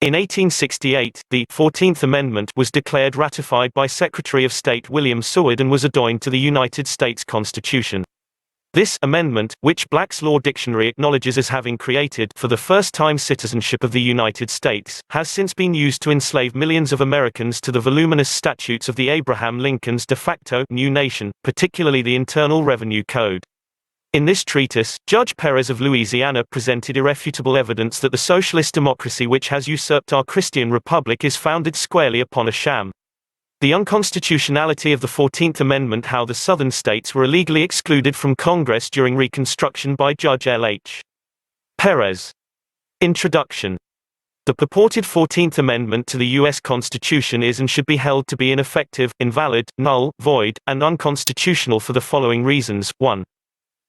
In 1868, the 14th Amendment was declared ratified by Secretary of State William Seward and was adjoined to the United States Constitution. This amendment, which Black's Law Dictionary acknowledges as having created for the first time citizenship of the United States, has since been used to enslave millions of Americans to the voluminous statutes of the Abraham Lincoln's de facto new nation, particularly the Internal Revenue Code. In this treatise, Judge Perez of Louisiana presented irrefutable evidence that the socialist democracy which has usurped our Christian republic is founded squarely upon a sham. The unconstitutionality of the 14th Amendment, how the Southern states were illegally excluded from Congress during Reconstruction by Judge L.H. Perez. Introduction. The purported 14th Amendment to the U.S. Constitution is and should be held to be ineffective, invalid, null, void, and unconstitutional for the following reasons. 1.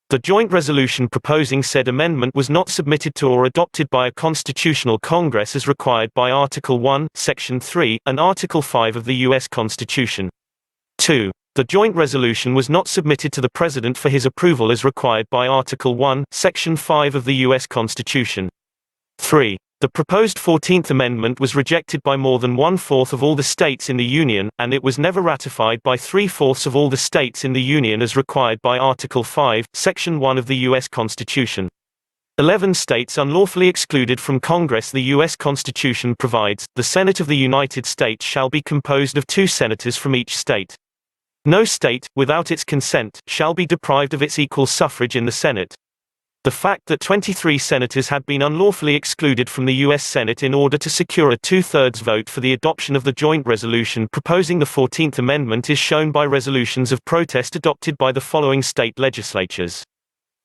The joint resolution proposing said amendment was not submitted to or adopted by a constitutional Congress as required by Article 1, Section 3, and Article 5 of the U.S. Constitution. 2. The joint resolution was not submitted to the President for his approval as required by Article 1, Section 5 of the U.S. Constitution. 3. The proposed 14th Amendment was rejected by more than 1/4 of all the states in the Union, and it was never ratified by 3/4 of all the states in the Union as required by Article 5, Section 1 of the U.S. Constitution. 11 states unlawfully excluded from Congress. The U.S. Constitution provides, the Senate of the United States shall be composed of 2 senators from each state. No state, without its consent, shall be deprived of its equal suffrage in the Senate. The fact that 23 senators had been unlawfully excluded from the U.S. Senate in order to secure a 2/3 vote for the adoption of the joint resolution proposing the 14th Amendment is shown by resolutions of protest adopted by the following state legislatures.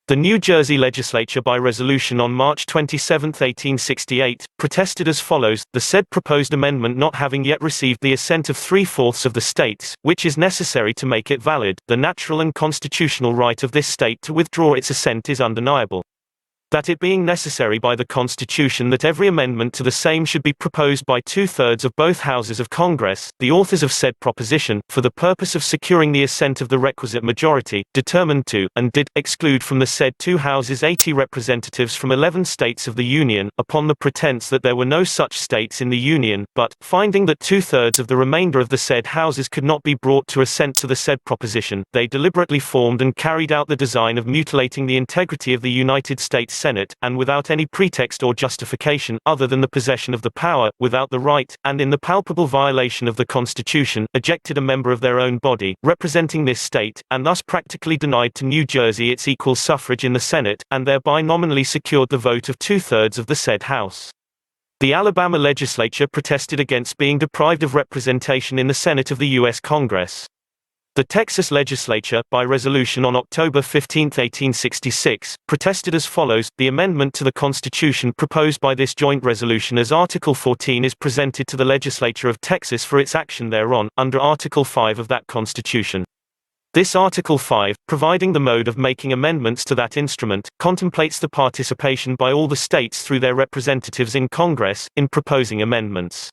The New Jersey legislature by resolution on March 27, 1868, protested as follows, the said proposed amendment not having yet received the assent of 3/4 of the states, which is necessary to make it valid, the natural and constitutional right of this state to withdraw its assent is undeniable. That it being necessary by the Constitution that every amendment to the same should be proposed by 2/3 of both houses of Congress, the authors of said proposition, for the purpose of securing the assent of the requisite majority, determined to, and did, exclude from the said 2 houses 80 representatives from 11 states of the Union, upon the pretense that there were no such states in the Union, but, finding that 2/3 of the remainder of the said houses could not be brought to assent to the said proposition, they deliberately formed and carried out the design of mutilating the integrity of the United States Senate, and without any pretext or justification, other than the possession of the power, without the right, and in the palpable violation of the Constitution, ejected a member of their own body, representing this state, and thus practically denied to New Jersey its equal suffrage in the Senate, and thereby nominally secured the vote of 2/3 of the said House. The Alabama legislature protested against being deprived of representation in the Senate of the U.S. Congress. The Texas legislature, by resolution on October 15, 1866, protested as follows, the amendment to the Constitution proposed by this joint resolution as Article 14 is presented to the legislature of Texas for its action thereon, under Article 5 of that Constitution. This Article 5, providing the mode of making amendments to that instrument, contemplates the participation by all the states through their representatives in Congress, in proposing amendments.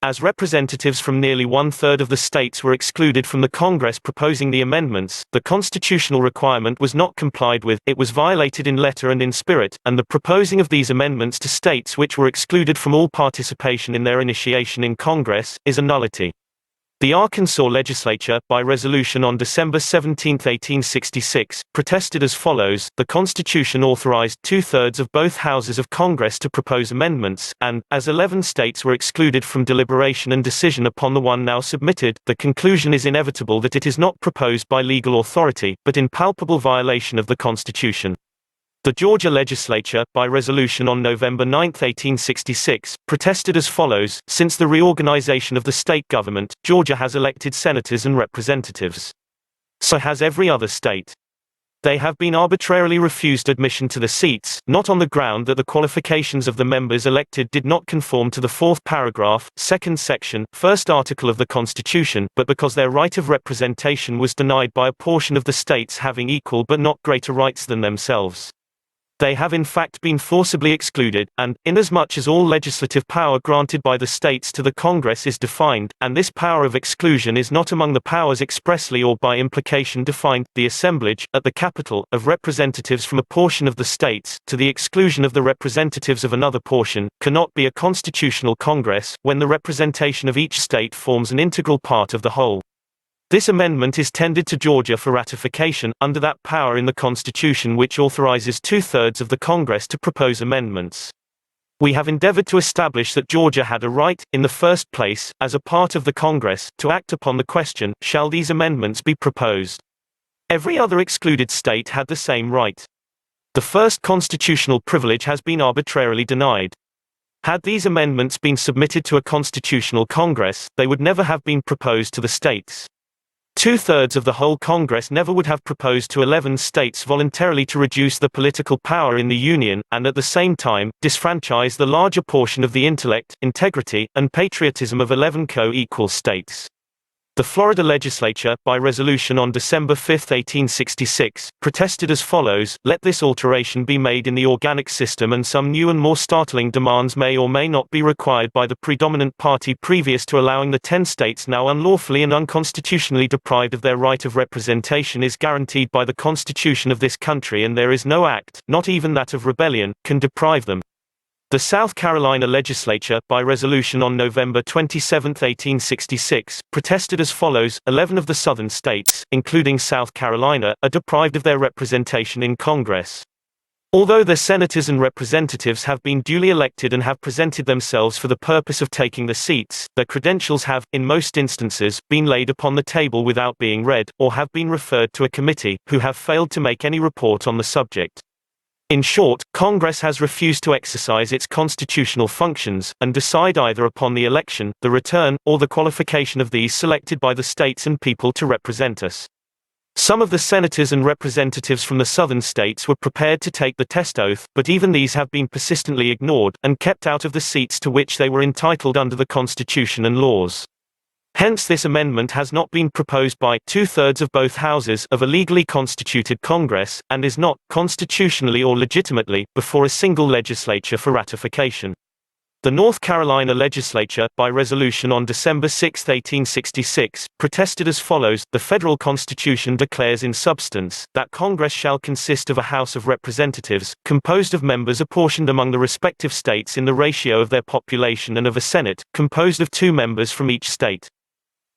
As representatives from nearly 1/3 of the states were excluded from the Congress proposing the amendments, the constitutional requirement was not complied with, it was violated in letter and in spirit, and the proposing of these amendments to states which were excluded from all participation in their initiation in Congress, is a nullity. The Arkansas legislature, by resolution on December 17, 1866, protested as follows, the Constitution authorized 2/3 of both houses of Congress to propose amendments, and, as 11 states were excluded from deliberation and decision upon the one now submitted, the conclusion is inevitable that it is not proposed by legal authority, but in palpable violation of the Constitution. The Georgia legislature, by resolution on November 9, 1866, protested as follows, since the reorganization of the state government, Georgia has elected senators and representatives. So has every other state. They have been arbitrarily refused admission to the seats, not on the ground that the qualifications of the members elected did not conform to the 4th paragraph, 2nd section, 1st article of the Constitution, but because their right of representation was denied by a portion of the states having equal but not greater rights than themselves. They have in fact been forcibly excluded, and, inasmuch as all legislative power granted by the states to the Congress is defined, and this power of exclusion is not among the powers expressly or by implication defined, the assemblage, at the capital, of representatives from a portion of the states, to the exclusion of the representatives of another portion, cannot be a constitutional Congress, when the representation of each state forms an integral part of the whole. This amendment is tendered to Georgia for ratification, under that power in the Constitution which authorizes 2/3 of the Congress to propose amendments. We have endeavored to establish that Georgia had a right, in the first place, as a part of the Congress, to act upon the question, shall these amendments be proposed? Every other excluded state had the same right. The first constitutional privilege has been arbitrarily denied. Had these amendments been submitted to a constitutional Congress, they would never have been proposed to the states. 2/3 of the whole Congress never would have proposed to 11 states voluntarily to reduce the political power in the Union, and at the same time, disfranchise the larger portion of the intellect, integrity, and patriotism of 11 co-equal states. The Florida legislature, by resolution on December 5, 1866, protested as follows: "Let this alteration be made in the organic system, and some new and more startling demands may or may not be required by the predominant party previous to allowing the 10 states now unlawfully and unconstitutionally deprived of their right of representation is guaranteed by the Constitution of this country, and there is no act, not even that of rebellion, can deprive them." The South Carolina legislature, by resolution on November 27, 1866, protested as follows: 11 of the southern states, including South Carolina, are deprived of their representation in Congress. Although their senators and representatives have been duly elected and have presented themselves for the purpose of taking the seats, their credentials have, in most instances, been laid upon the table without being read, or have been referred to a committee, who have failed to make any report on the subject. In short, Congress has refused to exercise its constitutional functions, and decide either upon the election, the return, or the qualification of these selected by the states and people to represent us. Some of the senators and representatives from the southern states were prepared to take the test oath, but even these have been persistently ignored, and kept out of the seats to which they were entitled under the Constitution and laws. Hence this amendment has not been proposed by 2/3 of both houses of a legally constituted Congress, and is not, constitutionally or legitimately, before a single legislature for ratification. The North Carolina legislature, by resolution on December 6, 1866, protested as follows: "The federal Constitution declares in substance, that Congress shall consist of a House of Representatives, composed of members apportioned among the respective states in the ratio of their population, and of a Senate, composed of 2 members from each state."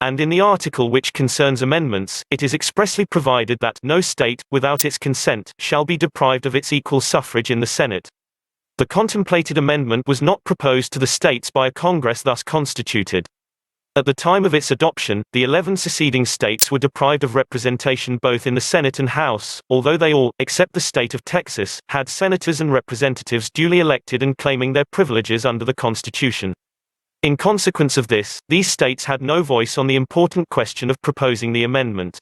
And in the article which concerns amendments, it is expressly provided that no state, without its consent, shall be deprived of its equal suffrage in the Senate. The contemplated amendment was not proposed to the states by a Congress thus constituted. At the time of its adoption, the 11 seceding states were deprived of representation both in the Senate and House, although they all, except the state of Texas, had senators and representatives duly elected and claiming their privileges under the Constitution. In consequence of this, these states had no voice on the important question of proposing the amendment.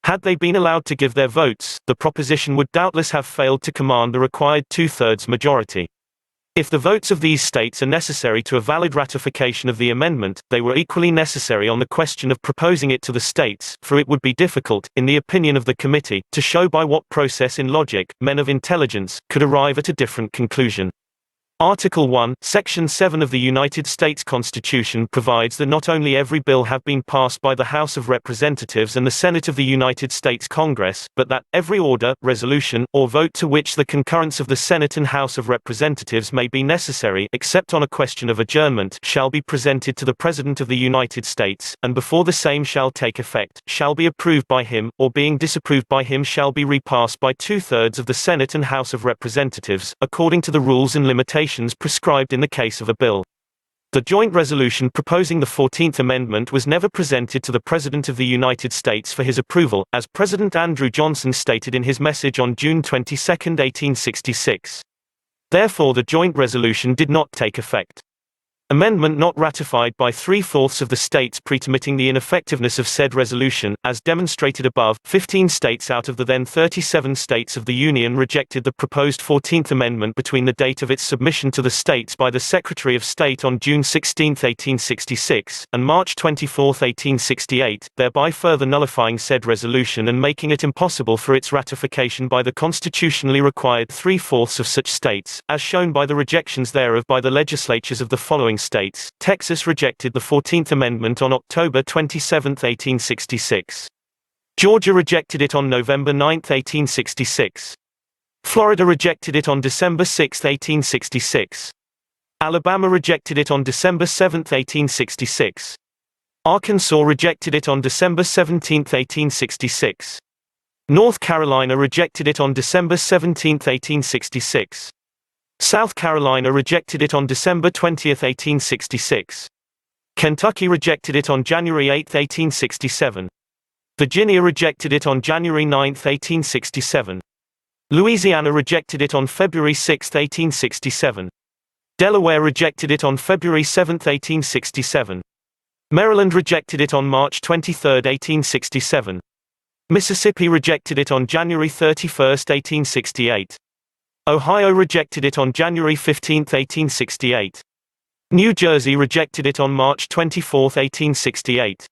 Had they been allowed to give their votes, the proposition would doubtless have failed to command the required 2/3 majority. If the votes of these states are necessary to a valid ratification of the amendment, they were equally necessary on the question of proposing it to the states, for it would be difficult, in the opinion of the committee, to show by what process in logic, men of intelligence, could arrive at a different conclusion. Article 1, Section 7 of the United States Constitution provides that not only every bill have been passed by the House of Representatives and the Senate of the United States Congress, but that every order, resolution, or vote to which the concurrence of the Senate and House of Representatives may be necessary, except on a question of adjournment, shall be presented to the President of the United States, and before the same shall take effect, shall be approved by him, or being disapproved by him shall be repassed by 2/3 of the Senate and House of Representatives, according to the rules and limitations prescribed in the case of a bill. The joint resolution proposing the 14th Amendment was never presented to the President of the United States for his approval, as President Andrew Johnson stated in his message on June 22, 1866. Therefore the joint resolution did not take effect. Amendment not ratified by 3/4 of the states, pretermitting the ineffectiveness of said resolution. As demonstrated above, 15 states out of the then 37 states of the Union rejected the proposed 14th Amendment between the date of its submission to the states by the Secretary of State on June 16, 1866, and March 24, 1868, thereby further nullifying said resolution and making it impossible for its ratification by the constitutionally required 3/4 of such states, as shown by the rejections thereof by the legislatures of the following states. Texas rejected the 14th Amendment on October 27, 1866. Georgia rejected it on November 9, 1866. Florida rejected it on December 6, 1866. Alabama rejected it on December 7, 1866. Arkansas rejected it on December 17, 1866. North Carolina rejected it on December 17, 1866. South Carolina rejected it on December 20, 1866. Kentucky rejected it on January 8, 1867. Virginia rejected it on January 9, 1867. Louisiana rejected it on February 6, 1867. Delaware rejected it on February 7, 1867. Maryland rejected it on March 23, 1867. Mississippi rejected it on January 31, 1868. Ohio rejected it on January 15, 1868. New Jersey rejected it on March 24, 1868.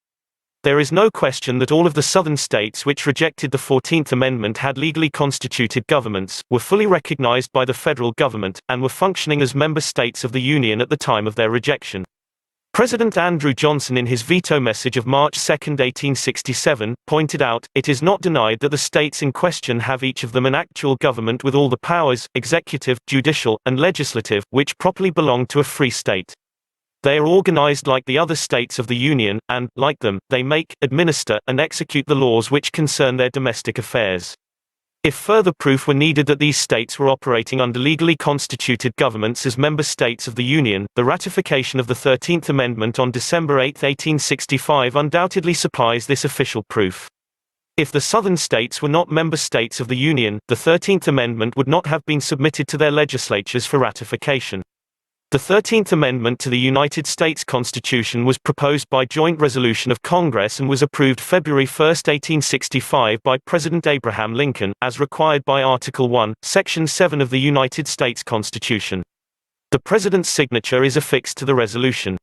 There is no question that all of the southern states which rejected the 14th Amendment had legally constituted governments, were fully recognized by the federal government, and were functioning as member states of the Union at the time of their rejection. President Andrew Johnson, in his veto message of March 2, 1867, pointed out, "It is not denied that the states in question have each of them an actual government with all the powers, executive, judicial, and legislative, which properly belong to a free state. They are organized like the other states of the Union, and, like them, they make, administer, and execute the laws which concern their domestic affairs." If further proof were needed that these states were operating under legally constituted governments as member states of the Union, the ratification of the 13th Amendment on December 8, 1865 undoubtedly supplies this official proof. If the southern states were not member states of the Union, the 13th Amendment would not have been submitted to their legislatures for ratification. The 13th Amendment to the United States Constitution was proposed by joint resolution of Congress and was approved February 1, 1865 by President Abraham Lincoln, as required by Article 1, Section 7 of the United States Constitution. The President's signature is affixed to the resolution.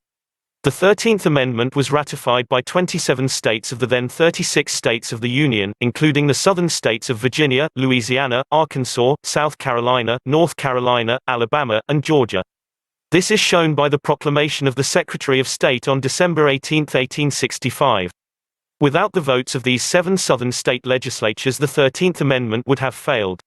The 13th Amendment was ratified by 27 states of the then 36 states of the Union, including the southern states of Virginia, Louisiana, Arkansas, South Carolina, North Carolina, Alabama, and Georgia. This is shown by the proclamation of the Secretary of State on December 18, 1865. Without the votes of these 7 southern state legislatures, the 13th Amendment would have failed.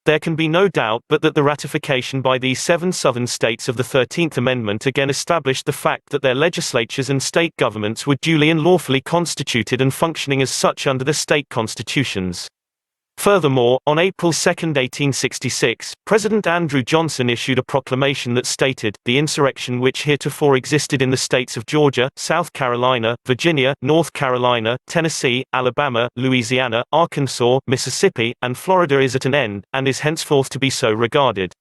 There can be no doubt but that the ratification by these 7 southern states of the 13th Amendment again established the fact that their legislatures and state governments were duly and lawfully constituted and functioning as such under the state constitutions. Furthermore, on April 2, 1866, President Andrew Johnson issued a proclamation that stated, "The insurrection which heretofore existed in the states of Georgia, South Carolina, Virginia, North Carolina, Tennessee, Alabama, Louisiana, Arkansas, Mississippi, and Florida is at an end, and is henceforth to be so regarded."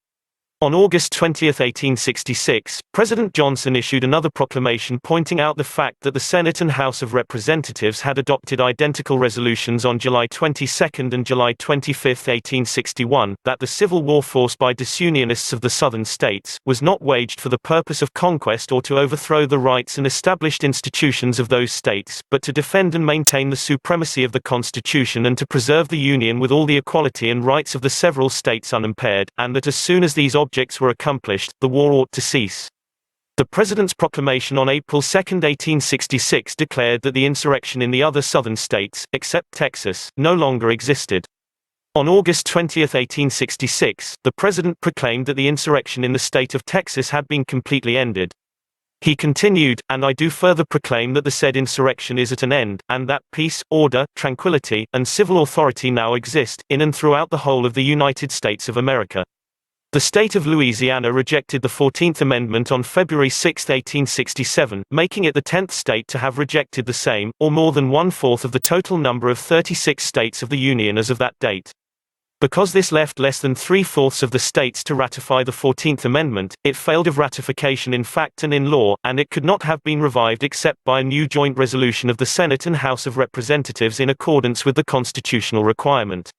On August 20, 1866, President Johnson issued another proclamation pointing out the fact that the Senate and House of Representatives had adopted identical resolutions on July 22 and July 25, 1861, that the civil war forced by disunionists of the southern states was not waged for the purpose of conquest or to overthrow the rights and established institutions of those states, but to defend and maintain the supremacy of the Constitution and to preserve the Union with all the equality and rights of the several states unimpaired, and that as soon as these objects were accomplished, the war ought to cease. The President's proclamation on April 2, 1866 declared that the insurrection in the other southern states, except Texas, no longer existed. On August 20, 1866, the President proclaimed that the insurrection in the state of Texas had been completely ended. He continued, "And I do further proclaim that the said insurrection is at an end, and that peace, order, tranquility, and civil authority now exist, in and throughout the whole of the United States of America." The state of Louisiana rejected the 14th Amendment on February 6, 1867, making it the 10th state to have rejected the same, or more than 1/4 of the total number of 36 states of the Union as of that date. Because this left less than 3/4 of the states to ratify the 14th Amendment, it failed of ratification in fact and in law, and it could not have been revived except by a new joint resolution of the Senate and House of Representatives in accordance with the constitutional requirement.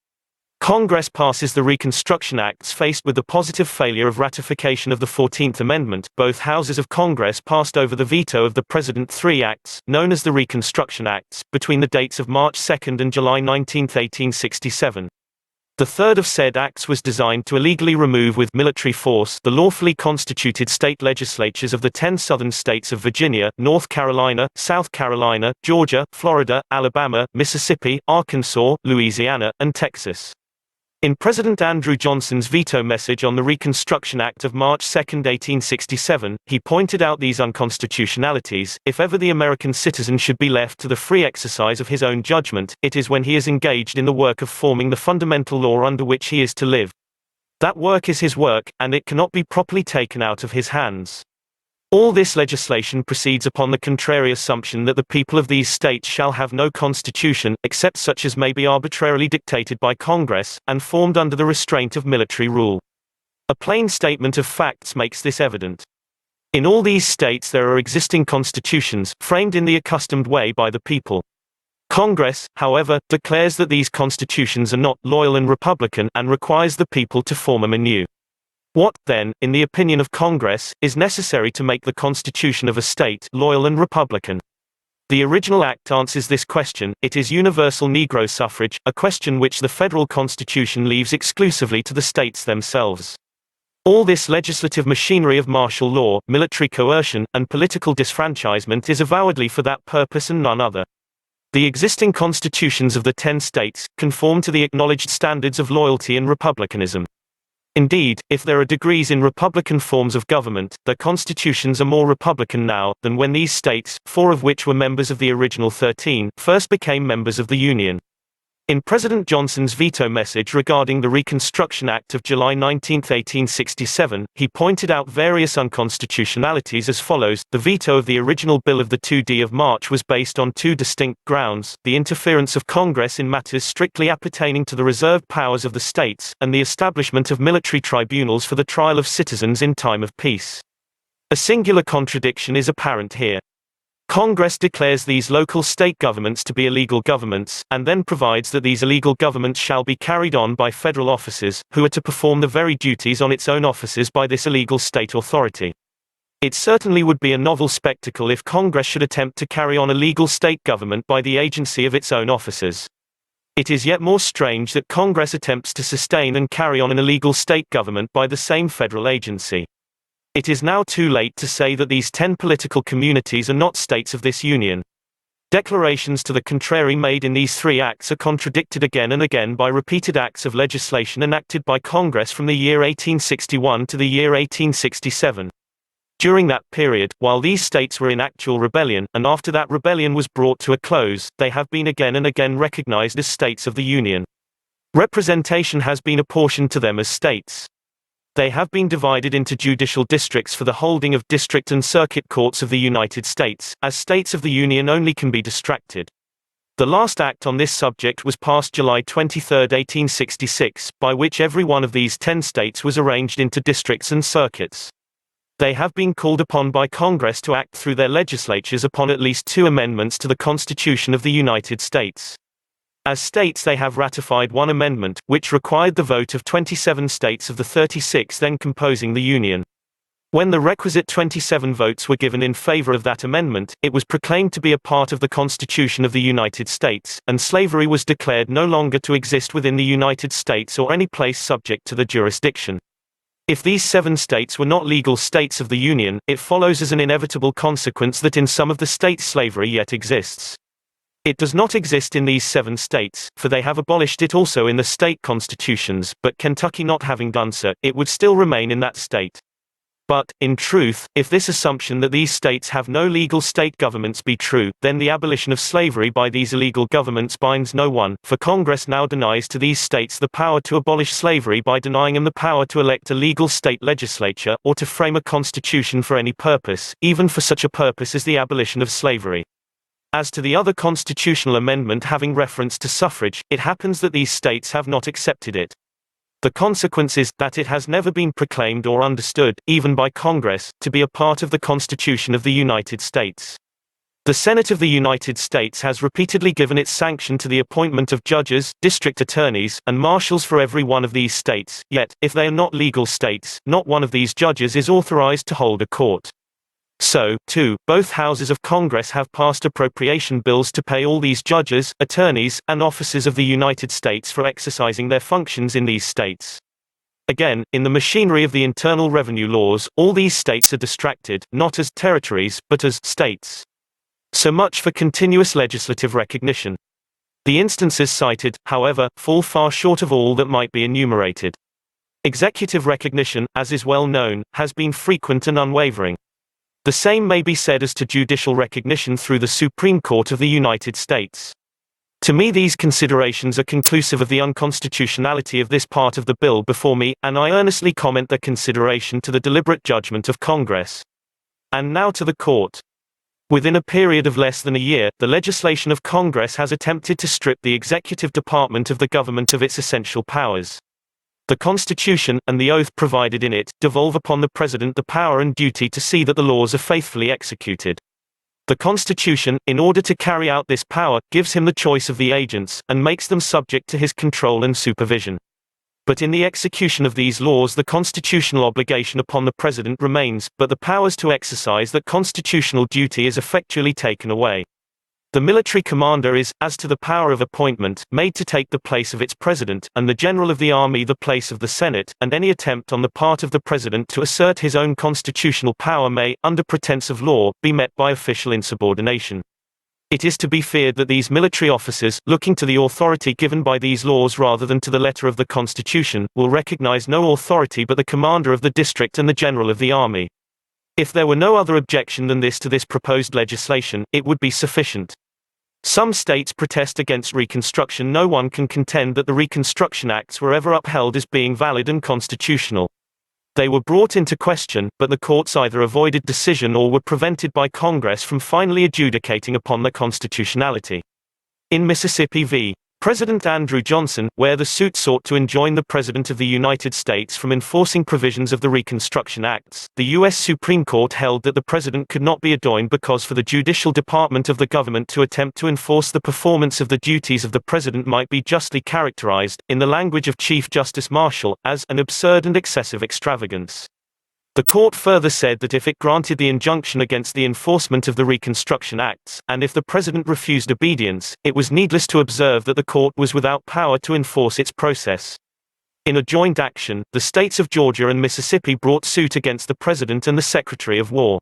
Congress passes the Reconstruction Acts. Faced with the positive failure of ratification of the 14th Amendment, both houses of Congress passed over the veto of the President 3 acts, known as the Reconstruction Acts, between the dates of March 2 and July 19, 1867. The third of said acts was designed to illegally remove with military force the lawfully constituted state legislatures of the 10 southern states of Virginia, North Carolina, South Carolina, Georgia, Florida, Alabama, Mississippi, Arkansas, Louisiana, and Texas. In President Andrew Johnson's veto message on the Reconstruction Act of March 2, 1867, he pointed out these unconstitutionalities. If ever the American citizen should be left to the free exercise of his own judgment, it is when he is engaged in the work of forming the fundamental law under which he is to live. That work is his work, and it cannot be properly taken out of his hands. All this legislation proceeds upon the contrary assumption that the people of these states shall have no constitution, except such as may be arbitrarily dictated by Congress, and formed under the restraint of military rule. A plain statement of facts makes this evident. In all these states there are existing constitutions, framed in the accustomed way by the people. Congress, however, declares that these constitutions are not loyal and republican, and requires the people to form them anew. What, then, in the opinion of Congress, is necessary to make the Constitution of a state loyal and republican? The original act answers this question. It is universal Negro suffrage, a question which the federal Constitution leaves exclusively to the states themselves. All this legislative machinery of martial law, military coercion, and political disfranchisement is avowedly for that purpose and none other. The existing constitutions of the 10 states conform to the acknowledged standards of loyalty and republicanism. Indeed, if there are degrees in republican forms of government, their constitutions are more republican now than when these states, 4 of which were members of the original 13, first became members of the Union. In President Johnson's veto message regarding the Reconstruction Act of July 19, 1867, he pointed out various unconstitutionalities as follows. The veto of the original bill of the 2d of March was based on 2 distinct grounds: the interference of Congress in matters strictly appertaining to the reserved powers of the states, and the establishment of military tribunals for the trial of citizens in time of peace. A singular contradiction is apparent here. Congress declares these local state governments to be illegal governments, and then provides that these illegal governments shall be carried on by federal officers, who are to perform the very duties on its own officers by this illegal state authority. It certainly would be a novel spectacle if Congress should attempt to carry on a legal state government by the agency of its own officers. It is yet more strange that Congress attempts to sustain and carry on an illegal state government by the same federal agency. It is now too late to say that these 10 political communities are not states of this Union. Declarations to the contrary made in these 3 acts are contradicted again and again by repeated acts of legislation enacted by Congress from the year 1861 to the year 1867. During that period, while these states were in actual rebellion, and after that rebellion was brought to a close, they have been again and again recognized as states of the Union. Representation has been apportioned to them as states. They have been divided into judicial districts for the holding of district and circuit courts of the United States. As states of the Union only can be distracted. The last act on this subject was passed July 23, 1866, by which every one of these 10 states was arranged into districts and circuits. They have been called upon by Congress to act through their legislatures upon at least 2 amendments to the Constitution of the United States. As states they have ratified 1 amendment, which required the vote of 27 states of the 36 then composing the Union. When the requisite 27 votes were given in favor of that amendment, it was proclaimed to be a part of the Constitution of the United States, and slavery was declared no longer to exist within the United States or any place subject to the jurisdiction. If these 7 states were not legal states of the Union, it follows as an inevitable consequence that in some of the states slavery yet exists. It does not exist in these 7 states, for they have abolished it also in the state constitutions, but Kentucky not having done so, it would still remain in that state. But, in truth, if this assumption that these states have no legal state governments be true, then the abolition of slavery by these illegal governments binds no one, for Congress now denies to these states the power to abolish slavery by denying them the power to elect a legal state legislature, or to frame a constitution for any purpose, even for such a purpose as the abolition of slavery. As to the other constitutional amendment having reference to suffrage, it happens that these states have not accepted it. The consequence is that it has never been proclaimed or understood, even by Congress, to be a part of the Constitution of the United States. The Senate of the United States has repeatedly given its sanction to the appointment of judges, district attorneys, and marshals for every one of these states, yet, if they are not legal states, not one of these judges is authorized to hold a court. So, too, both houses of Congress have passed appropriation bills to pay all these judges, attorneys, and officers of the United States for exercising their functions in these states. Again, in the machinery of the internal revenue laws, all these states are distracted, not as territories, but as states. So much for continuous legislative recognition. The instances cited, however, fall far short of all that might be enumerated. Executive recognition, as is well known, has been frequent and unwavering. The same may be said as to judicial recognition through the Supreme Court of the United States. To me, these considerations are conclusive of the unconstitutionality of this part of the bill before me, and I earnestly comment their consideration to the deliberate judgment of Congress. And now to the court. Within a period of less than a year, the legislation of Congress has attempted to strip the executive department of the government of its essential powers. The Constitution, and the oath provided in it, devolve upon the President the power and duty to see that the laws are faithfully executed. The Constitution, in order to carry out this power, gives him the choice of the agents, and makes them subject to his control and supervision. But in the execution of these laws, the constitutional obligation upon the President remains, but the powers to exercise that constitutional duty is effectually taken away. The military commander is, as to the power of appointment, made to take the place of its president, and the general of the army the place of the Senate, and any attempt on the part of the president to assert his own constitutional power may, under pretense of law, be met by official insubordination. It is to be feared that these military officers, looking to the authority given by these laws rather than to the letter of the Constitution, will recognize no authority but the commander of the district and the general of the army. If there were no other objection than this to this proposed legislation, it would be sufficient. Some states protest against Reconstruction. No one can contend that the Reconstruction Acts were ever upheld as being valid and constitutional. They were brought into question, but the courts either avoided decision or were prevented by Congress from finally adjudicating upon their constitutionality. In Mississippi v. President Andrew Johnson, where the suit sought to enjoin the President of the United States from enforcing provisions of the Reconstruction Acts, the U.S. Supreme Court held that the President could not be adjoined because for the judicial department of the government to attempt to enforce the performance of the duties of the President might be justly characterized, in the language of Chief Justice Marshall, as an absurd and excessive extravagance. The court further said that if it granted the injunction against the enforcement of the Reconstruction Acts, and if the President refused obedience, it was needless to observe that the court was without power to enforce its process. In a joint action, the states of Georgia and Mississippi brought suit against the President and the Secretary of War.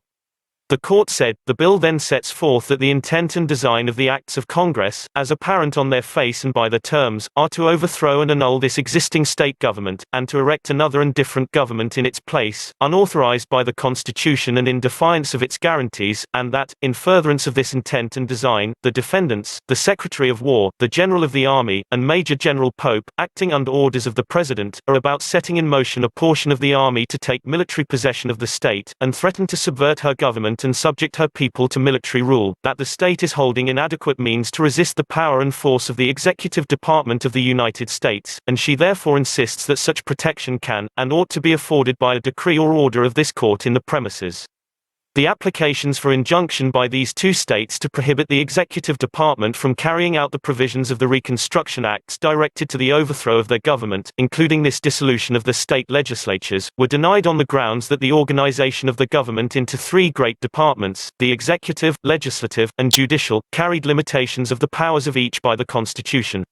The court said, the bill then sets forth that the intent and design of the acts of Congress, as apparent on their face and by their terms, are to overthrow and annul this existing state government, and to erect another and different government in its place, unauthorized by the Constitution and in defiance of its guarantees, and that, in furtherance of this intent and design, the defendants, the Secretary of War, the General of the Army, and Major General Pope, acting under orders of the President, are about setting in motion a portion of the Army to take military possession of the state, and threaten to subvert her government and subject her people to military rule, that the state is holding inadequate means to resist the power and force of the executive department of the United States, and she therefore insists that such protection can, and ought to be afforded by a decree or order of this court in the premises. The applications for injunction by these two states to prohibit the executive department from carrying out the provisions of the Reconstruction Acts directed to the overthrow of their government, including this dissolution of the state legislatures, were denied on the grounds that the organization of the government into three great departments, the executive, legislative, and judicial, carried limitations of the powers of each by the Constitution.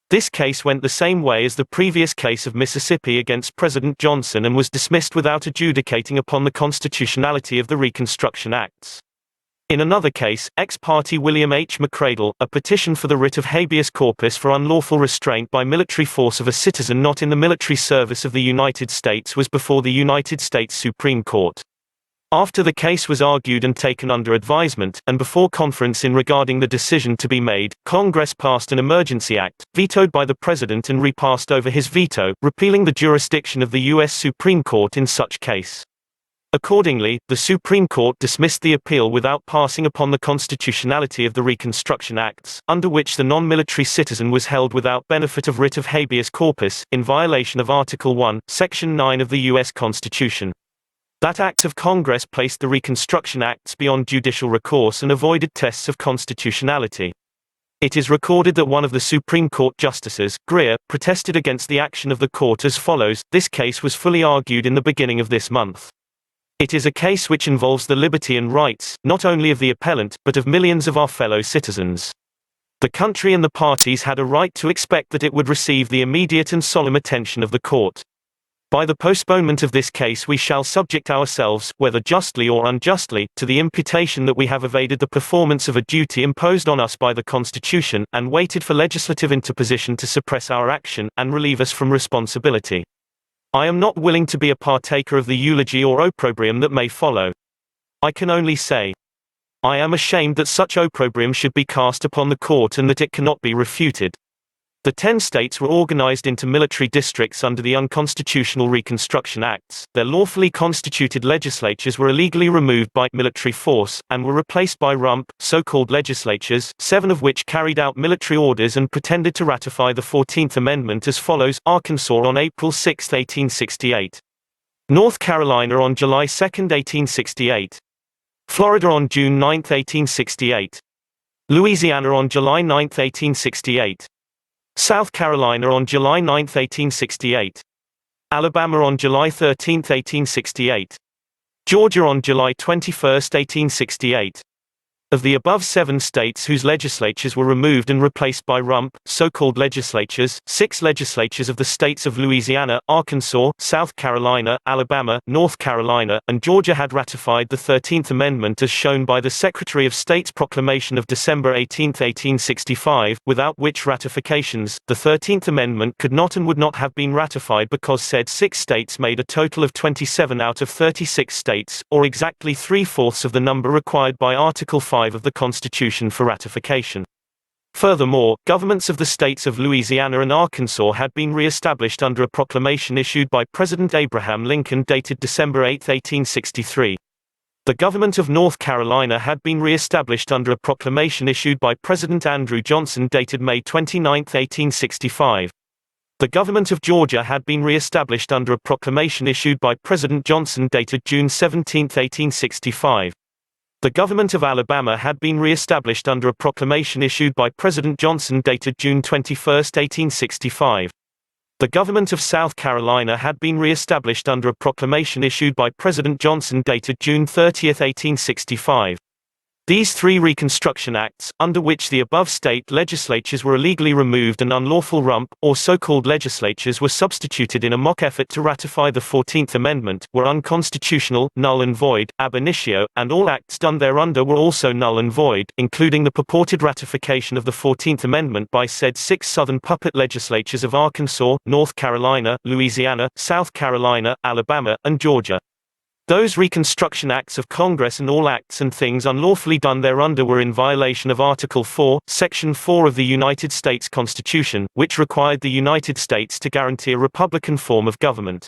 This case went the same way as the previous case of Mississippi against President Johnson and was dismissed without adjudicating upon the constitutionality of the Reconstruction Acts. In another case, ex parte William H. McCradle, a petition for the writ of habeas corpus for unlawful restraint by military force of a citizen not in the military service of the United States was before the United States Supreme Court. After the case was argued and taken under advisement, and before conference in regarding the decision to be made, Congress passed an emergency act, vetoed by the President and repassed over his veto, repealing the jurisdiction of the U.S. Supreme Court in such case. Accordingly, the Supreme Court dismissed the appeal without passing upon the constitutionality of the Reconstruction Acts, under which the non-military citizen was held without benefit of writ of habeas corpus, in violation of Article 1, Section 9 of the U.S. Constitution. That act of Congress placed the Reconstruction Acts beyond judicial recourse and avoided tests of constitutionality. It is recorded that one of the Supreme Court justices, Greer, protested against the action of the court as follows: "This case was fully argued in the beginning of this month. It is a case which involves the liberty and rights, not only of the appellant, but of millions of our fellow citizens. The country and the parties had a right to expect that it would receive the immediate and solemn attention of the court. By the postponement of this case we shall subject ourselves, whether justly or unjustly, to the imputation that we have evaded the performance of a duty imposed on us by the Constitution, and waited for legislative interposition to suppress our action, and relieve us from responsibility. I am not willing to be a partaker of the eulogy or opprobrium that may follow. I can only say, I am ashamed that such opprobrium should be cast upon the court and that it cannot be refuted." The 10 states were organized into military districts under the Unconstitutional Reconstruction Acts. Their lawfully constituted legislatures were illegally removed by military force, and were replaced by rump, so-called legislatures, 7 of which carried out military orders and pretended to ratify the 14th Amendment as follows: Arkansas on April 6, 1868. North Carolina on July 2, 1868. Florida on June 9, 1868. Louisiana on July 9, 1868. South Carolina on July 9, 1868. Alabama on July 13, 1868. Georgia on July 21, 1868. Of the above 7 states whose legislatures were removed and replaced by rump, so-called legislatures, 6 legislatures of the states of Louisiana, Arkansas, South Carolina, Alabama, North Carolina, and Georgia had ratified the 13th Amendment as shown by the Secretary of State's proclamation of December 18, 1865, without which ratifications, the 13th Amendment could not and would not have been ratified because said 6 states made a total of 27 out of 36 states, or exactly 3/4 of the number required by Article 5 of the Constitution for ratification. Furthermore, governments of the states of Louisiana and Arkansas had been re-established under a proclamation issued by President Abraham Lincoln dated December 8, 1863. The government of North Carolina had been re-established under a proclamation issued by President Andrew Johnson dated May 29, 1865. The government of Georgia had been re-established under a proclamation issued by President Johnson dated June 17, 1865. The government of Alabama had been re-established under a proclamation issued by President Johnson dated June 21, 1865. The government of South Carolina had been re-established under a proclamation issued by President Johnson dated June 30, 1865. These 3 Reconstruction Acts, under which the above state legislatures were illegally removed and unlawful rump, or so-called legislatures were substituted in a mock effort to ratify the 14th Amendment, were unconstitutional, null and void, ab initio, and all acts done thereunder were also null and void, including the purported ratification of the 14th Amendment by said 6 Southern puppet legislatures of Arkansas, North Carolina, Louisiana, South Carolina, Alabama, and Georgia. Those Reconstruction Acts of Congress and all acts and things unlawfully done thereunder were in violation of Article 4, Section 4 of the United States Constitution, which required the United States to guarantee a republican form of government.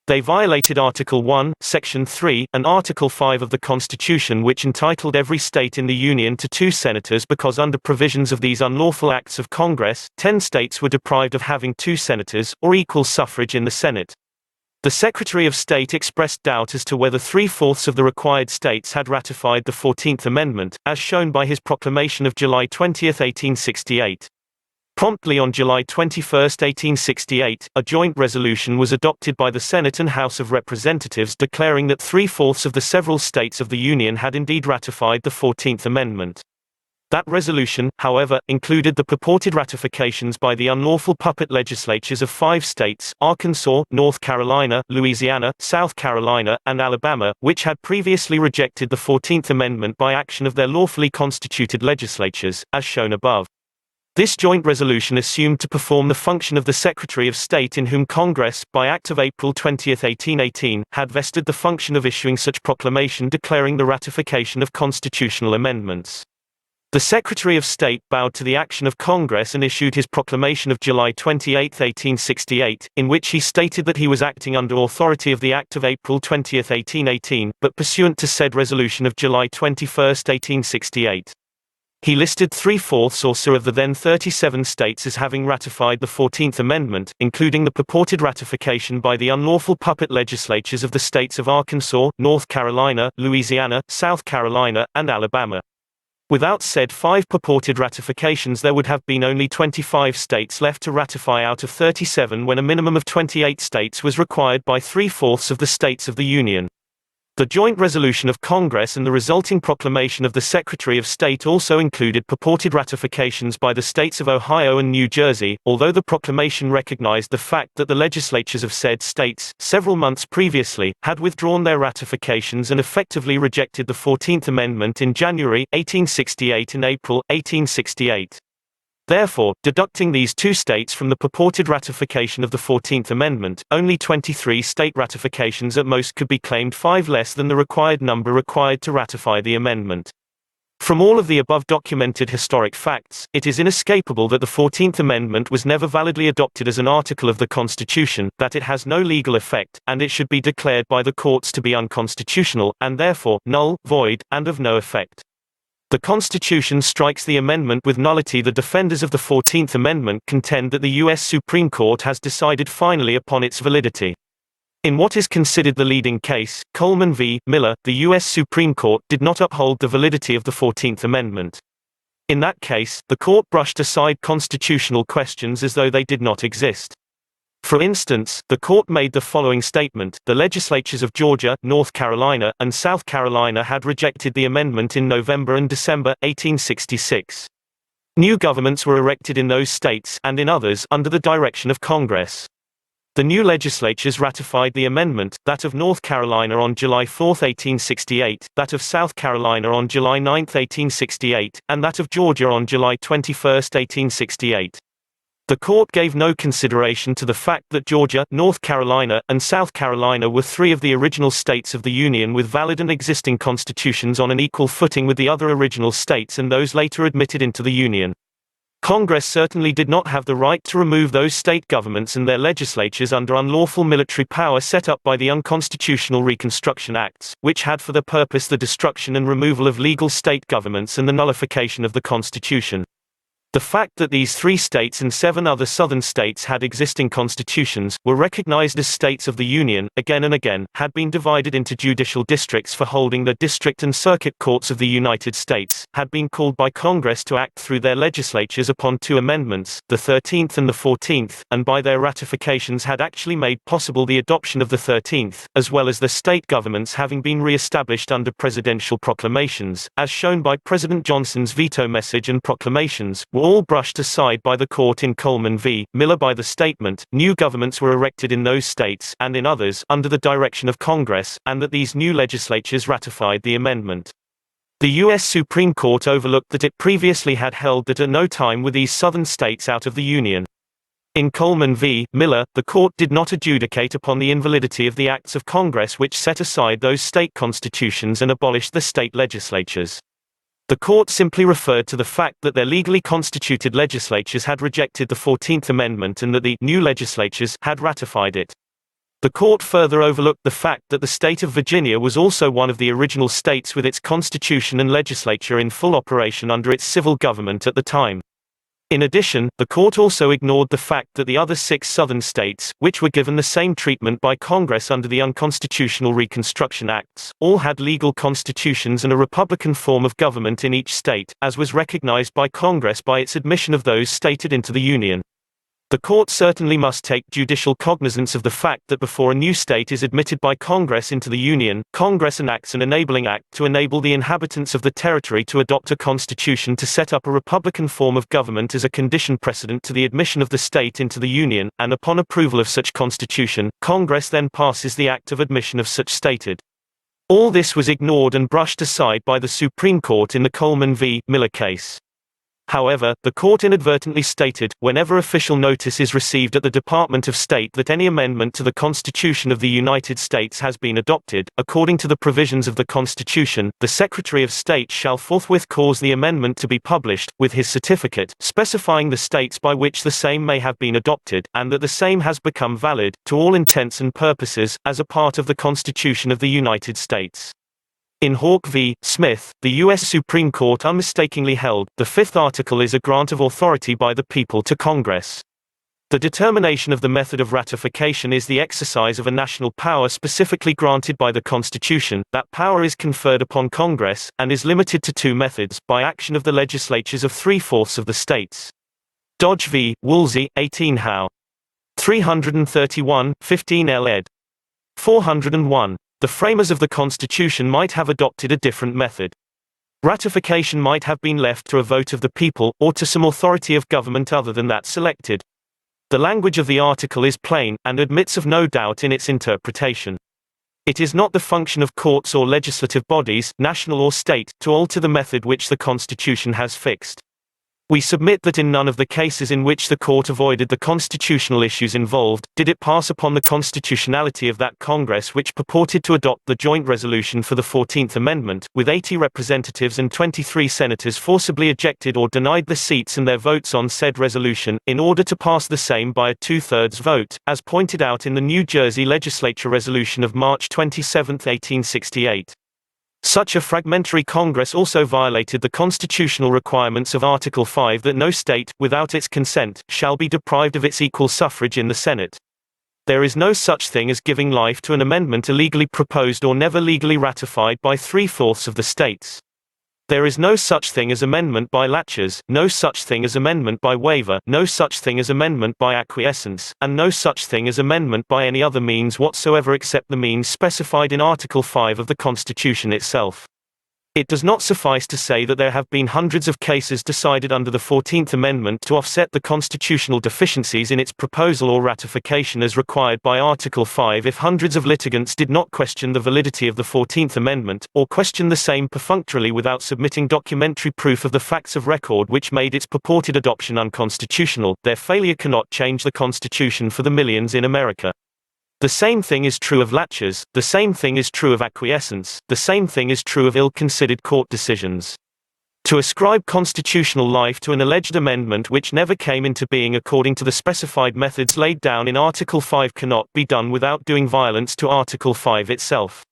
They violated Article 1, Section 3, and Article 5 of the Constitution, which entitled every state in the Union to 2 senators because under provisions of these unlawful acts of Congress, 10 states were deprived of having 2 senators, or equal suffrage in the Senate. The Secretary of State expressed doubt as to whether 3/4 of the required states had ratified the 14th Amendment, as shown by his proclamation of July 20, 1868. Promptly on July 21, 1868, a joint resolution was adopted by the Senate and House of Representatives declaring that 3/4 of the several states of the Union had indeed ratified the 14th Amendment. That resolution, however, included the purported ratifications by the unlawful puppet legislatures of 5 states, Arkansas, North Carolina, Louisiana, South Carolina, and Alabama, which had previously rejected the 14th Amendment by action of their lawfully constituted legislatures, as shown above. This joint resolution assumed to perform the function of the Secretary of State in whom Congress, by Act of April 20, 1818, had vested the function of issuing such proclamation declaring the ratification of constitutional amendments. The Secretary of State bowed to the action of Congress and issued his proclamation of July 28, 1868, in which he stated that he was acting under authority of the Act of April 20, 1818, but pursuant to said resolution of July 21, 1868. He listed 3/4 or so of the then 37 states as having ratified the 14th Amendment, including the purported ratification by the unlawful puppet legislatures of the states of Arkansas, North Carolina, Louisiana, South Carolina, and Alabama. Without said 5 purported ratifications, there would have been only 25 states left to ratify out of 37 when a minimum of 28 states was required by 3/4 of the states of the Union. The joint resolution of Congress and the resulting proclamation of the Secretary of State also included purported ratifications by the states of Ohio and New Jersey, although the proclamation recognized the fact that the legislatures of said states, several months previously, had withdrawn their ratifications and effectively rejected the 14th Amendment in January 1868 and April 1868. Therefore, deducting these 2 states from the purported ratification of the 14th Amendment, only 23 state ratifications at most could be claimed, 5 less than the required number required to ratify the amendment. From all of the above documented historic facts, it is inescapable that the 14th Amendment was never validly adopted as an article of the Constitution, that it has no legal effect, and it should be declared by the courts to be unconstitutional, and therefore, null, void, and of no effect. The Constitution strikes the amendment with nullity. The defenders of the 14th Amendment contend that the U.S. Supreme Court has decided finally upon its validity. In what is considered the leading case, Coleman v. Miller, the U.S. Supreme Court did not uphold the validity of the 14th Amendment. In that case, the court brushed aside constitutional questions as though they did not exist. For instance, the court made the following statement: the legislatures of Georgia, North Carolina, and South Carolina had rejected the amendment in November and December 1866. New governments were erected in those states, and in others, under the direction of Congress. The new legislatures ratified the amendment, that of North Carolina on July 4, 1868, that of South Carolina on July 9, 1868, and that of Georgia on July 21, 1868. The court gave no consideration to the fact that Georgia, North Carolina, and South Carolina were 3 of the original states of the Union with valid and existing constitutions on an equal footing with the other original states and those later admitted into the Union. Congress certainly did not have the right to remove those state governments and their legislatures under unlawful military power set up by the unconstitutional Reconstruction Acts, which had for their purpose the destruction and removal of legal state governments and the nullification of the Constitution. The fact that these 3 states and 7 other southern states had existing constitutions, were recognized as states of the Union, again and again, had been divided into judicial districts for holding the district and circuit courts of the United States, had been called by Congress to act through their legislatures upon 2 amendments, the 13th and the 14th, and by their ratifications had actually made possible the adoption of the 13th, as well as the state governments having been re-established under presidential proclamations, as shown by President Johnson's veto message and proclamations, were all brushed aside by the court in Coleman v. Miller by the statement, new governments were erected in those states, and in others, under the direction of Congress, and that these new legislatures ratified the amendment. The U.S. Supreme Court overlooked that it previously had held that at no time were these southern states out of the Union. In Coleman v. Miller, the court did not adjudicate upon the invalidity of the acts of Congress which set aside those state constitutions and abolished the state legislatures. The court simply referred to the fact that their legally constituted legislatures had rejected the 14th Amendment and that the new legislatures had ratified it. The court further overlooked the fact that the state of Virginia was also one of the original states with its constitution and legislature in full operation under its civil government at the time. In addition, the court also ignored the fact that the other 6 southern states, which were given the same treatment by Congress under the unconstitutional Reconstruction Acts, all had legal constitutions and a republican form of government in each state, as was recognized by Congress by its admission of those stated into the Union. The court certainly must take judicial cognizance of the fact that before a new state is admitted by Congress into the Union, Congress enacts an enabling act to enable the inhabitants of the territory to adopt a constitution to set up a republican form of government as a condition precedent to the admission of the state into the Union, and upon approval of such constitution, Congress then passes the act of admission of such stated. All this was ignored and brushed aside by the Supreme Court in the Coleman v. Miller case. However, the court inadvertently stated, whenever official notice is received at the Department of State that any amendment to the Constitution of the United States has been adopted, according to the provisions of the Constitution, the Secretary of State shall forthwith cause the amendment to be published, with his certificate, specifying the states by which the same may have been adopted, and that the same has become valid, to all intents and purposes, as a part of the Constitution of the United States. In Hawke v. Smith, the U.S. Supreme Court unmistakingly held, the fifth article is a grant of authority by the people to Congress. The determination of the method of ratification is the exercise of a national power specifically granted by the Constitution. That power is conferred upon Congress, and is limited to two methods, by action of the legislatures of 3/4 of the states. Dodge v. Woolsey, 18 How. 331, 15 L. ed. 401. The framers of the Constitution might have adopted a different method. Ratification might have been left to a vote of the people, or to some authority of government other than that selected. The language of the article is plain, and admits of no doubt in its interpretation. It is not the function of courts or legislative bodies, national or state, to alter the method which the Constitution has fixed. We submit that in none of the cases in which the court avoided the constitutional issues involved, did it pass upon the constitutionality of that Congress which purported to adopt the joint resolution for the 14th Amendment, with 80 representatives and 23 senators forcibly ejected or denied the seats and their votes on said resolution, in order to pass the same by a 2/3 vote, as pointed out in the New Jersey Legislature Resolution of March 27, 1868. Such a fragmentary Congress also violated the constitutional requirements of Article 5 that no state, without its consent, shall be deprived of its equal suffrage in the Senate. There is no such thing as giving life to an amendment illegally proposed or never legally ratified by 3/4 of the states. There is no such thing as amendment by laches, no such thing as amendment by waiver, no such thing as amendment by acquiescence, and no such thing as amendment by any other means whatsoever except the means specified in Article 5 of the Constitution itself. It does not suffice to say that there have been hundreds of cases decided under the 14th Amendment to offset the constitutional deficiencies in its proposal or ratification as required by Article 5 if hundreds of litigants did not question the validity of the 14th Amendment, or question the same perfunctorily without submitting documentary proof of the facts of record which made its purported adoption unconstitutional. Their failure cannot change the Constitution for the millions in America. The same thing is true of laches, the same thing is true of acquiescence, the same thing is true of ill-considered court decisions. To ascribe constitutional life to an alleged amendment which never came into being according to the specified methods laid down in Article 5 cannot be done without doing violence to Article 5 itself.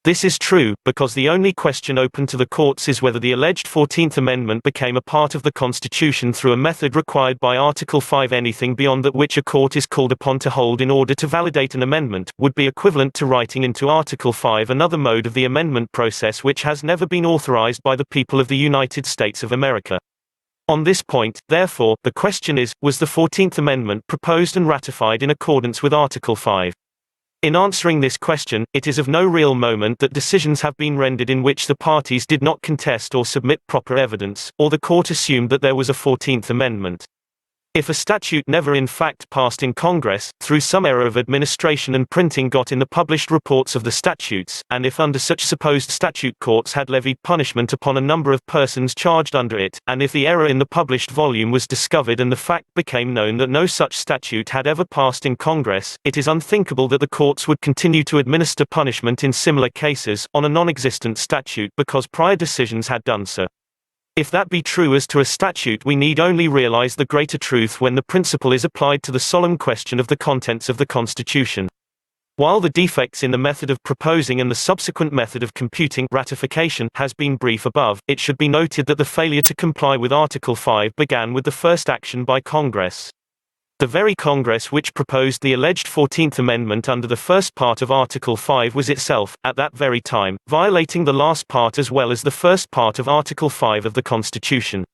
This is true, because the only question open to the courts is whether the alleged 14th Amendment became a part of the Constitution through a method required by Article 5. Anything beyond that which a court is called upon to hold in order to validate an amendment, would be equivalent to writing into Article 5 another mode of the amendment process which has never been authorized by the people of the United States of America. On this point, therefore, the question is, was the 14th Amendment proposed and ratified in accordance with Article 5? In answering this question, it is of no real moment that decisions have been rendered in which the parties did not contest or submit proper evidence, or the court assumed that there was a 14th Amendment. If a statute never in fact passed in Congress, through some error of administration and printing got in the published reports of the statutes, and if under such supposed statute courts had levied punishment upon a number of persons charged under it, and if the error in the published volume was discovered and the fact became known that no such statute had ever passed in Congress, it is unthinkable that the courts would continue to administer punishment in similar cases, on a non-existent statute because prior decisions had done so. If that be true as to a statute, we need only realize the greater truth when the principle is applied to the solemn question of the contents of the Constitution. While the defects in the method of proposing and the subsequent method of computing ratification has been brief above, it should be noted that the failure to comply with Article 5 began with the first action by Congress. The very Congress which proposed the alleged 14th Amendment under the first part of Article 5 was itself, at that very time, violating the last part as well as the first part of Article 5 of the Constitution.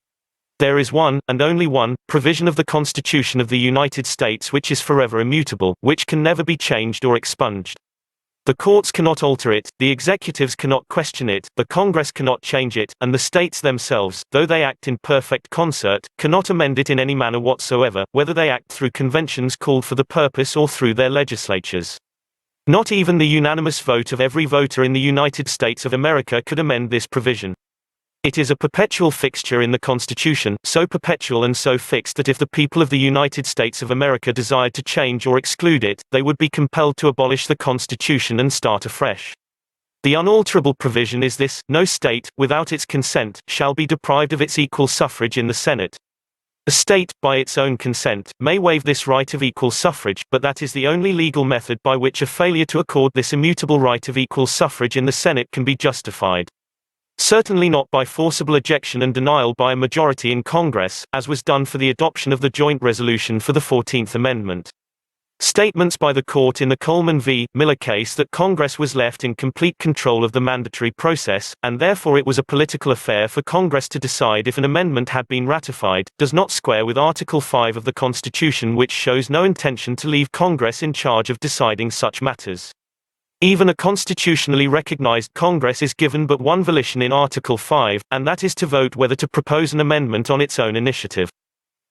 There is one, and only one, provision of the Constitution of the United States which is forever immutable, which can never be changed or expunged. The courts cannot alter it, the executives cannot question it, the Congress cannot change it, and the states themselves, though they act in perfect concert, cannot amend it in any manner whatsoever, whether they act through conventions called for the purpose or through their legislatures. Not even the unanimous vote of every voter in the United States of America could amend this provision. It is a perpetual fixture in the Constitution, so perpetual and so fixed that if the people of the United States of America desired to change or exclude it, they would be compelled to abolish the Constitution and start afresh. The unalterable provision is this: no state, without its consent, shall be deprived of its equal suffrage in the Senate. A state, by its own consent, may waive this right of equal suffrage, but that is the only legal method by which a failure to accord this immutable right of equal suffrage in the Senate can be justified. Certainly not by forcible ejection and denial by a majority in Congress, as was done for the adoption of the joint resolution for the 14th Amendment. Statements by the court in the Coleman v. Miller case that Congress was left in complete control of the mandatory process, and therefore it was a political affair for Congress to decide if an amendment had been ratified, does not square with Article 5 of the Constitution, which shows no intention to leave Congress in charge of deciding such matters. Even a constitutionally recognized Congress is given but one volition in Article 5, and that is to vote whether to propose an amendment on its own initiative.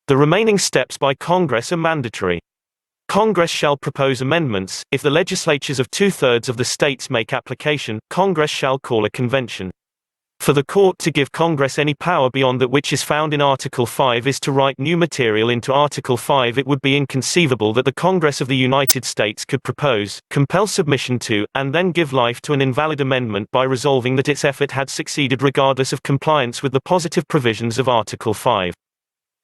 The remaining steps by Congress are mandatory. Congress shall propose amendments. If the legislatures of 2/3 of the states make application, Congress shall call a convention. For the court to give Congress any power beyond that which is found in Article 5 is to write new material into Article 5. It would be inconceivable that the Congress of the United States could propose, compel submission to, and then give life to an invalid amendment by resolving that its effort had succeeded regardless of compliance with the positive provisions of Article 5.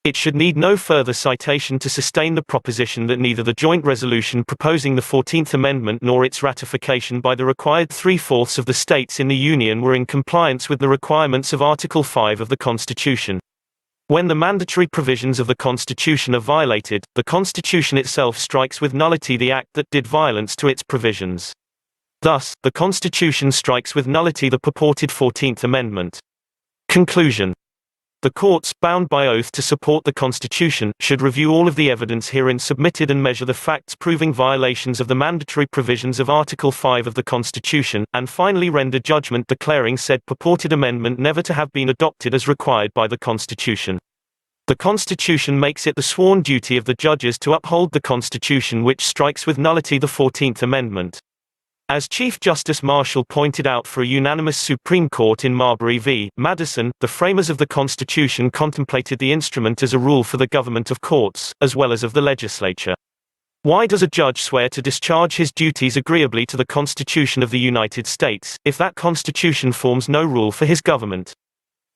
It should need no further citation to sustain the proposition that neither the joint resolution proposing the 14th Amendment nor its ratification by the required 3/4 of the states in the Union were in compliance with the requirements of Article 5 of the Constitution. When the mandatory provisions of the Constitution are violated, the Constitution itself strikes with nullity the act that did violence to its provisions. Thus, the Constitution strikes with nullity the purported 14th Amendment. Conclusion. The courts, bound by oath to support the Constitution, should review all of the evidence herein submitted and measure the facts proving violations of the mandatory provisions of Article 5 of the Constitution, and finally render judgment declaring said purported amendment never to have been adopted as required by the Constitution. The Constitution makes it the sworn duty of the judges to uphold the Constitution, which strikes with nullity the 14th Amendment. As Chief Justice Marshall pointed out for a unanimous Supreme Court in Marbury v. Madison, the framers of the Constitution contemplated the instrument as a rule for the government of courts, as well as of the legislature. Why does a judge swear to discharge his duties agreeably to the Constitution of the United States, if that Constitution forms no rule for his government?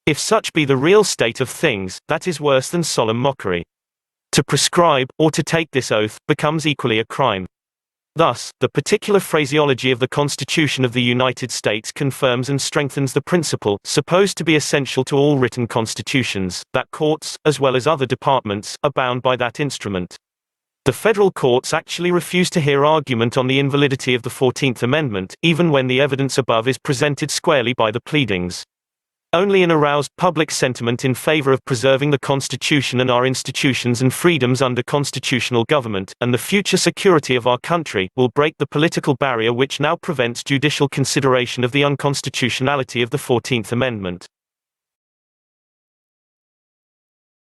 If such be the real state of things, that is worse than solemn mockery. To prescribe, or to take this oath, becomes equally a crime. Thus, the particular phraseology of the Constitution of the United States confirms and strengthens the principle, supposed to be essential to all written constitutions, that courts, as well as other departments, are bound by that instrument. The federal courts actually refuse to hear argument on the invalidity of the 14th Amendment, even when the evidence above is presented squarely by the pleadings. Only an aroused public sentiment in favor of preserving the Constitution and our institutions and freedoms under constitutional government, and the future security of our country, will break the political barrier which now prevents judicial consideration of the unconstitutionality of the 14th Amendment.